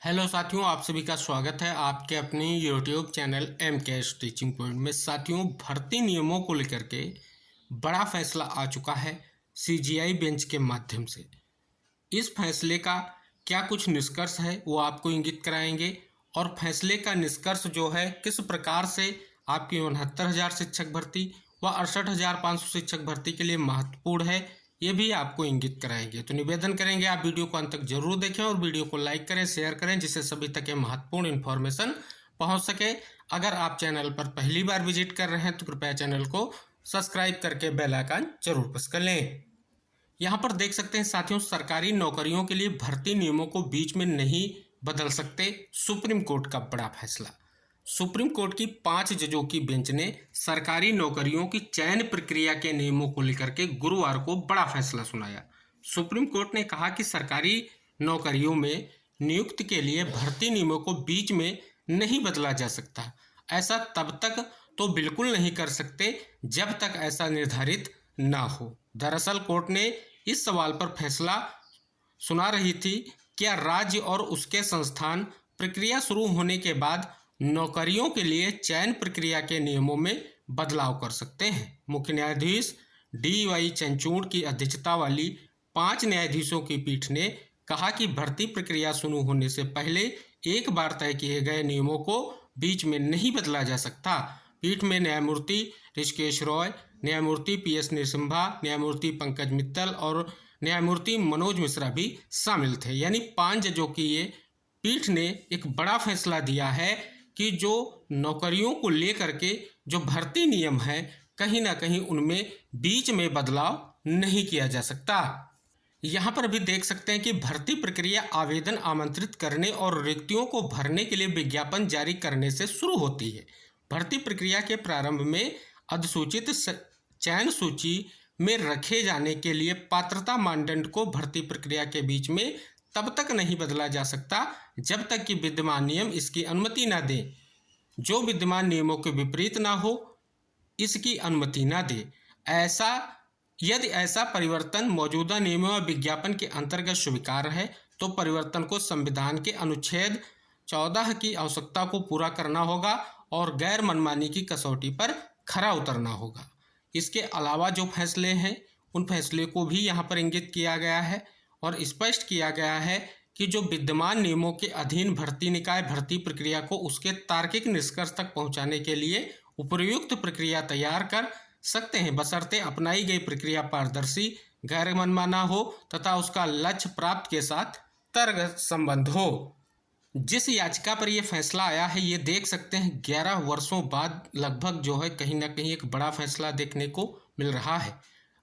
Hello साथियों, आप सभी का स्वागत है आपके अपने यूट्यूब चैनल एम के टीचिंग पॉइंट में। साथियों, भर्ती नियमों को लेकर के बड़ा फैसला आ चुका है सीजीआई बेंच के माध्यम से। इस फैसले का क्या कुछ निष्कर्ष है वो आपको इंगित कराएंगे, और फैसले का निष्कर्ष जो है किस प्रकार से आपकी 69,000 शिक्षक भर्ती व 68,500 शिक्षक भर्ती के लिए महत्वपूर्ण है, ये भी आपको इंगित कराएंगे। तो निवेदन करेंगे आप वीडियो को अंत तक जरूर देखें और वीडियो को लाइक करें, शेयर करें, जिससे सभी तक ये महत्वपूर्ण इन्फॉर्मेशन पहुंच सके। अगर आप चैनल पर पहली बार विजिट कर रहे हैं तो कृपया चैनल को सब्सक्राइब करके बेल आइकन जरूर प्रेस कर लें। यहाँ पर देख सकते हैं साथियों, सरकारी नौकरियों के लिए भर्ती नियमों को बीच में नहीं बदल सकते, सुप्रीम कोर्ट का बड़ा फैसला। सुप्रीम कोर्ट की 5 जजों की बेंच ने सरकारी नौकरियों की चयन प्रक्रिया के नियमों को लेकर के गुरुवार को बड़ा फैसला सुनाया। सुप्रीम कोर्ट ने कहा कि सरकारी नौकरियों में नियुक्ति के लिए भर्ती नियमों को बीच में नहीं बदला जा सकता। ऐसा तब तक तो बिल्कुल नहीं कर सकते जब तक ऐसा निर्धारित ना हो। दरअसल कोर्ट ने इस सवाल पर फैसला सुना रही थी, क्या राज्य और उसके संस्थान प्रक्रिया शुरू होने के बाद नौकरियों के लिए चयन प्रक्रिया के नियमों में बदलाव कर सकते हैं। मुख्य न्यायाधीश डी.वाई. चंद्रचूड़ की अध्यक्षता वाली 5 न्यायाधीशों की पीठ ने कहा कि भर्ती प्रक्रिया शुरू होने से पहले एक बार तय किए गए नियमों को बीच में नहीं बदला जा सकता। पीठ में न्यायमूर्ति ऋषिकेश रॉय, न्यायमूर्ति पी.एस. नरसिम्हा, न्यायमूर्ति पंकज मित्तल और न्यायमूर्ति मनोज मिश्रा भी शामिल थे। यानी 5 जजों की ये पीठ ने एक बड़ा फैसला दिया है कि जो नौकरियों को लेकर के जो भर्ती नियम है, कहीं ना कहीं उनमें बीच में बदलाव नहीं किया जा सकता। यहाँ पर भी देख सकते हैं कि भर्ती प्रक्रिया आवेदन आमंत्रित करने और रिक्तियों को भरने के लिए विज्ञापन जारी करने से शुरू होती है। भर्ती प्रक्रिया के प्रारंभ में अधिसूचित चयन सूची में रखे जाने के लिए पात्रता मानदंड को भर्ती प्रक्रिया के बीच में तब तक नहीं बदला जा सकता जब तक कि विद्यमान नियम इसकी अनुमति न दे। जो विद्यमान नियमों के विपरीत ना हो, इसकी अनुमति न दे। यदि ऐसा परिवर्तन मौजूदा नियमों और विज्ञापन के अंतर्गत स्वीकार्य है तो परिवर्तन को संविधान के अनुच्छेद 14 की आवश्यकता को पूरा करना होगा और गैर मनमानी की कसौटी पर खरा उतरना होगा। इसके अलावा जो फैसले हैं उन फैसले को भी यहाँ पर इंगित किया गया है और स्पष्ट किया गया है कि जो विद्यमान नियमों के अधीन भर्ती निकाय भर्ती प्रक्रिया को उसके तार्किक निष्कर्ष तक पहुंचाने के लिए उपयुक्त प्रक्रिया तैयार कर सकते हैं, बशर्ते अपनाई गई प्रक्रिया पारदर्शी, गैर मनमाना हो तथा उसका लक्ष्य प्राप्त के साथ तर्क संबंध हो। जिस याचिका पर यह फैसला आया है, ये देख सकते हैं 11 वर्षों बाद लगभग जो है कहीं ना कहीं एक बड़ा फैसला देखने को मिल रहा है।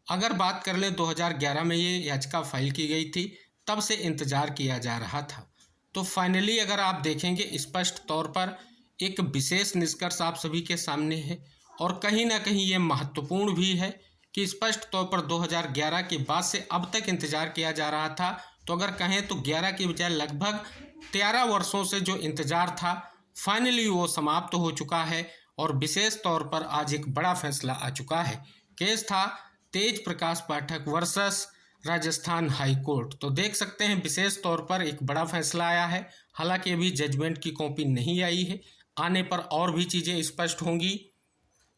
अगर बात कर ले 2011 में ये याचिका फाइल की गई थी, तब से इंतजार किया जा रहा था। तो फाइनली अगर आप देखेंगे स्पष्ट तौर पर एक विशेष निष्कर्ष आप सभी के सामने है और कहीं ना कहीं ये महत्वपूर्ण भी है कि स्पष्ट तौर पर 2011 के बाद से अब तक इंतजार किया जा रहा था। तो अगर कहें तो 11 की बजाय लगभग 13 वर्षों से जो इंतजार था, फाइनली वो समाप्त हो चुका है और विशेष तौर पर आज एक बड़ा फैसला आ चुका है। केस था तेज प्रकाश पाठक वर्सेस राजस्थान हाई कोर्ट। तो देख सकते हैं विशेष तौर पर एक बड़ा फैसला आया है। हालांकि अभी जजमेंट की कॉपी नहीं आई है, आने पर और भी चीज़ें स्पष्ट होंगी।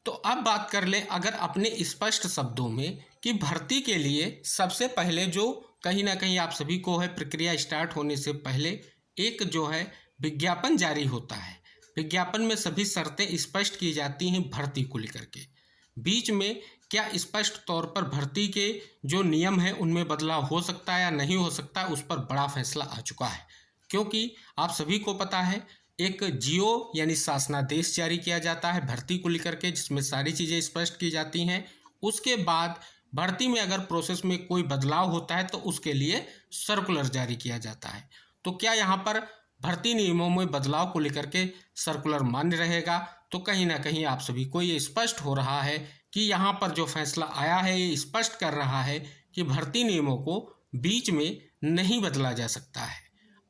तो अब बात कर ले अगर अपने स्पष्ट शब्दों में कि भर्ती के लिए सबसे पहले जो कहीं ना कहीं आप सभी को है, प्रक्रिया स्टार्ट होने से पहले एक जो है विज्ञापन जारी होता है। विज्ञापन में सभी शर्तें स्पष्ट की जाती हैं भर्ती को लेकर के। बीच में क्या स्पष्ट तौर पर भर्ती के जो नियम है उनमें बदलाव हो सकता है या नहीं हो सकता, उस पर बड़ा फैसला आ चुका है। क्योंकि आप सभी को पता है एक जियो यानी शासनादेश जारी किया जाता है भर्ती को लेकर के, जिसमें सारी चीज़ें स्पष्ट की जाती हैं। उसके बाद भर्ती में अगर प्रोसेस में कोई बदलाव होता है तो उसके लिए सर्कुलर जारी किया जाता है। तो क्या यहाँ पर भर्ती नियमों में बदलाव को लेकर के सर्कुलर मान्य रहेगा? तो कहीं ना कहीं आप सभी को ये स्पष्ट हो रहा है कि यहाँ पर जो फैसला आया है ये स्पष्ट कर रहा है कि भर्ती नियमों को बीच में नहीं बदला जा सकता है।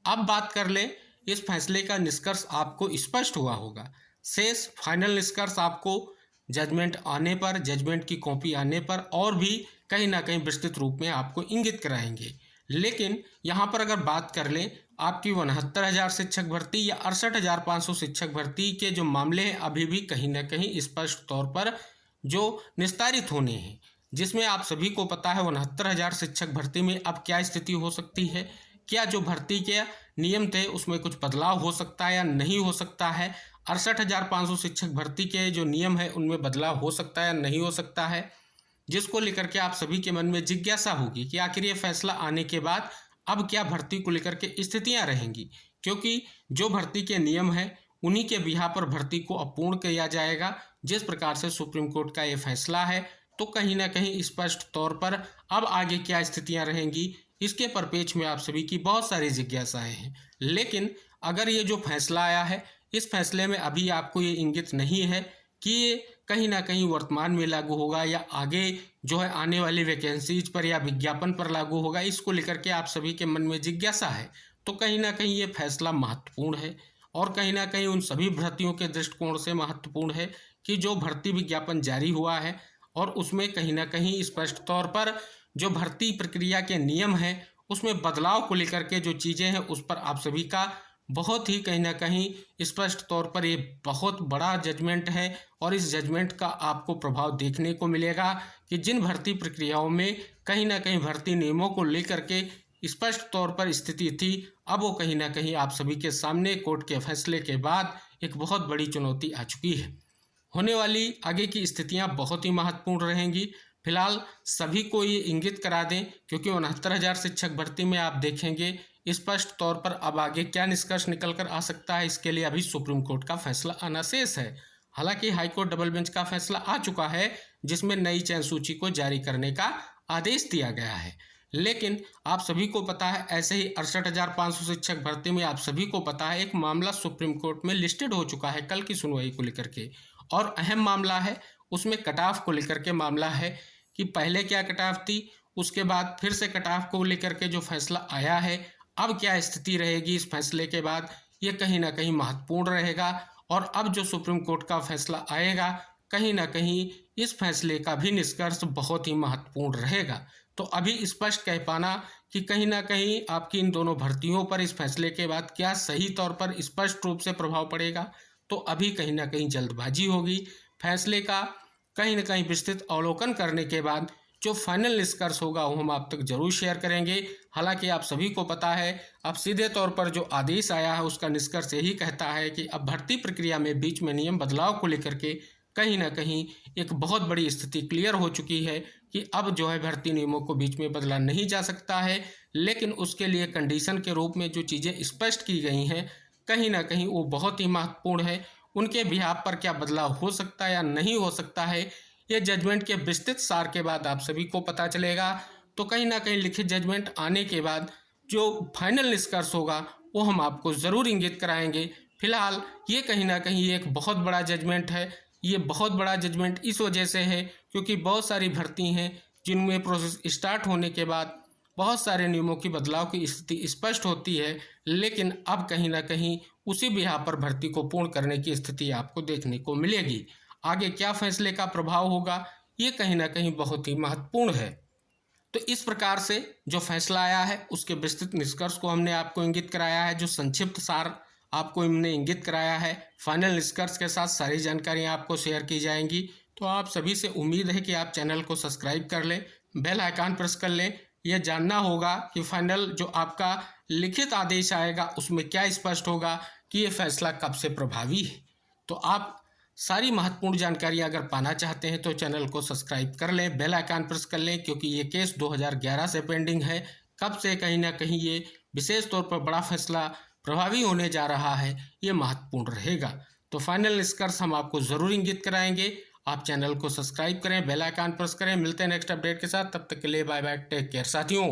अब बात कर ले इस फैसले का निष्कर्ष आपको स्पष्ट हुआ होगा। शेष फाइनल निष्कर्ष आपको जजमेंट आने पर, जजमेंट की कॉपी आने पर और भी कहीं ना कहीं विस्तृत रूप में आपको इंगित कराएंगे। लेकिन यहाँ पर अगर बात कर लें आपकी 69,000 शिक्षक भर्ती या 68,500 शिक्षक भर्ती के जो मामले हैं अभी भी कहीं ना कहीं स्पष्ट तौर पर जो निस्तारित होने हैं, जिसमें आप सभी को पता है 69,000 शिक्षक भर्ती में अब क्या स्थिति हो सकती है, क्या जो भर्ती के नियम थे उसमें कुछ बदलाव हो सकता है या नहीं हो सकता है, 68,500 शिक्षक भर्ती के जो नियम है उनमें बदलाव हो सकता है या नहीं हो सकता है, जिसको लेकर के आप सभी के मन में जिज्ञासा होगी कि आखिर ये फैसला आने के बाद अब क्या भर्ती को लेकर के स्थितियां रहेंगी, क्योंकि जो भर्ती के नियम हैं उन्हीं के बिहा पर भर्ती को अपूर्ण किया जाएगा। जिस प्रकार से सुप्रीम कोर्ट का ये फैसला है, तो कहीं ना कहीं स्पष्ट तौर पर अब आगे क्या स्थितियां रहेंगी इसके परिप्रेक्ष्य में आप सभी की बहुत सारी जिज्ञासाएं हैं। लेकिन अगर ये जो फैसला आया है, इस फैसले में अभी आपको ये इंगित नहीं है कि ये कहीं ना कहीं वर्तमान में लागू होगा या आगे जो है आने वाली वैकेंसीज पर या विज्ञापन पर लागू होगा, इसको लेकर के आप सभी के मन में जिज्ञासा है। तो कहीं ना कहीं ये फैसला महत्वपूर्ण है और कहीं ना कहीं उन सभी भर्तियों के दृष्टिकोण से महत्वपूर्ण है कि जो भर्ती विज्ञापन जारी हुआ है और उसमें कहीं ना कहीं स्पष्ट तौर पर जो भर्ती प्रक्रिया के नियम हैं उसमें बदलाव को लेकर के जो चीज़ें हैं उस पर आप सभी का बहुत ही कहीं ना कहीं स्पष्ट तौर पर ये बहुत बड़ा जजमेंट है और इस जजमेंट का आपको प्रभाव देखने को मिलेगा कि जिन भर्ती प्रक्रियाओं में कहीं ना कहीं भर्ती नियमों को लेकर के स्पष्ट तौर पर स्थिति थी, अब वो कहीं ना कहीं आप सभी के सामने कोर्ट के फैसले के बाद एक बहुत बड़ी चुनौती आ चुकी है। होने वाली आगे की स्थितियां बहुत ही महत्वपूर्ण रहेंगी। फिलहाल सभी को ये इंगित करा दें, क्योंकि 69,000 शिक्षक भर्ती में आप देखेंगे स्पष्ट तौर पर अब आगे क्या निष्कर्ष निकल कर आ सकता है, इसके लिए अभी सुप्रीम कोर्ट का फैसला आना शेष है। हालांकि हाईकोर्ट डबल बेंच का फैसला आ चुका है जिसमें नई चयन सूची को जारी करने का आदेश दिया गया है, लेकिन आप सभी को पता है ऐसे ही 68,500 शिक्षक भर्ती में आप सभी को पता है एक मामला सुप्रीम कोर्ट में लिस्टेड हो चुका है कल की सुनवाई को लेकर के, और अहम मामला है। उसमें कट ऑफ को लेकर के मामला है कि पहले क्या कट ऑफ थी, उसके बाद फिर से कट ऑफ को लेकर के जो फैसला आया है, अब क्या स्थिति रहेगी इस फैसले के बाद, ये कहीं ना कहीं महत्वपूर्ण रहेगा। और अब जो सुप्रीम कोर्ट का फैसला आएगा कहीं ना कहीं इस फैसले का भी निष्कर्ष बहुत ही महत्वपूर्ण रहेगा। तो अभी स्पष्ट कह पाना कि कहीं ना कहीं आपकी इन दोनों भर्तियों पर इस फैसले के बाद क्या सही तौर पर स्पष्ट रूप से प्रभाव पड़ेगा, तो अभी कहीं ना कहीं जल्दबाजी होगी। फैसले का कहीं ना कहीं विस्तृत अवलोकन करने के बाद जो फाइनल निष्कर्ष होगा वो हम आप तक जरूर शेयर करेंगे। हालांकि आप सभी को पता है अब सीधे तौर पर जो आदेश आया है उसका निष्कर्ष यही कहता है कि अब भर्ती प्रक्रिया में बीच में नियम बदलाव को लेकर के कहीं ना कहीं एक बहुत बड़ी स्थिति क्लियर हो चुकी है कि अब जो है भर्ती नियमों को बीच में बदला नहीं जा सकता है, लेकिन उसके लिए कंडीशन के रूप में जो चीज़ें स्पष्ट की गई हैं कहीं ना कहीं वो बहुत ही महत्वपूर्ण है। उनके बिहाफ पर क्या बदलाव हो सकता है या नहीं हो सकता है, ये जजमेंट के विस्तृत सार के बाद आप सभी को पता चलेगा। तो कहीं ना कहीं लिखित जजमेंट आने के बाद जो फाइनल निष्कर्ष होगा वो हम आपको ज़रूर इंगित कराएंगे। फिलहाल ये कहीं ना कहीं एक बहुत बड़ा जजमेंट है। ये बहुत बड़ा जजमेंट इस वजह से है क्योंकि बहुत सारी भर्ती हैं जिनमें प्रोसेस स्टार्ट होने के बाद बहुत सारे नियमों की बदलाव की स्थिति स्पष्ट होती है, लेकिन अब कहीं ना कहीं उसी बिहार पर भर्ती को पूर्ण करने की स्थिति आपको देखने को मिलेगी। आगे क्या फैसले का प्रभाव होगा ये कहीं ना कहीं बहुत ही महत्वपूर्ण है। तो इस प्रकार से जो फैसला आया है उसके विस्तृत निष्कर्ष को हमने आपको इंगित कराया है, जो संक्षिप्त सार आपको हमने इंगित कराया है। फाइनल निष्कर्ष के साथ सारी जानकारियां आपको शेयर की जाएंगी। तो आप सभी से उम्मीद है कि आप चैनल को सब्सक्राइब कर लें, बेल आइकन प्रेस कर लें। यह जानना होगा कि फाइनल जो आपका लिखित आदेश आएगा उसमें क्या स्पष्ट होगा कि ये फैसला कब से प्रभावी है। तो आप सारी महत्वपूर्ण जानकारियां अगर पाना चाहते हैं तो चैनल को सब्सक्राइब कर लें, बेल आइकन प्रेस कर लें, क्योंकि ये केस 2011 से पेंडिंग है। कब से कहीं ना कहीं ये विशेष तौर पर बड़ा फैसला प्रभावी होने जा रहा है, ये महत्वपूर्ण रहेगा। तो फाइनल निष्कर्ष हम आपको ज़रूर इंगित कराएंगे। आप चैनल को सब्सक्राइब करें, बेल आइकन प्रेस करें। मिलते हैं नेक्स्ट अपडेट के साथ, तब तक के लिए बाय बाय, टेक केयर साथियों।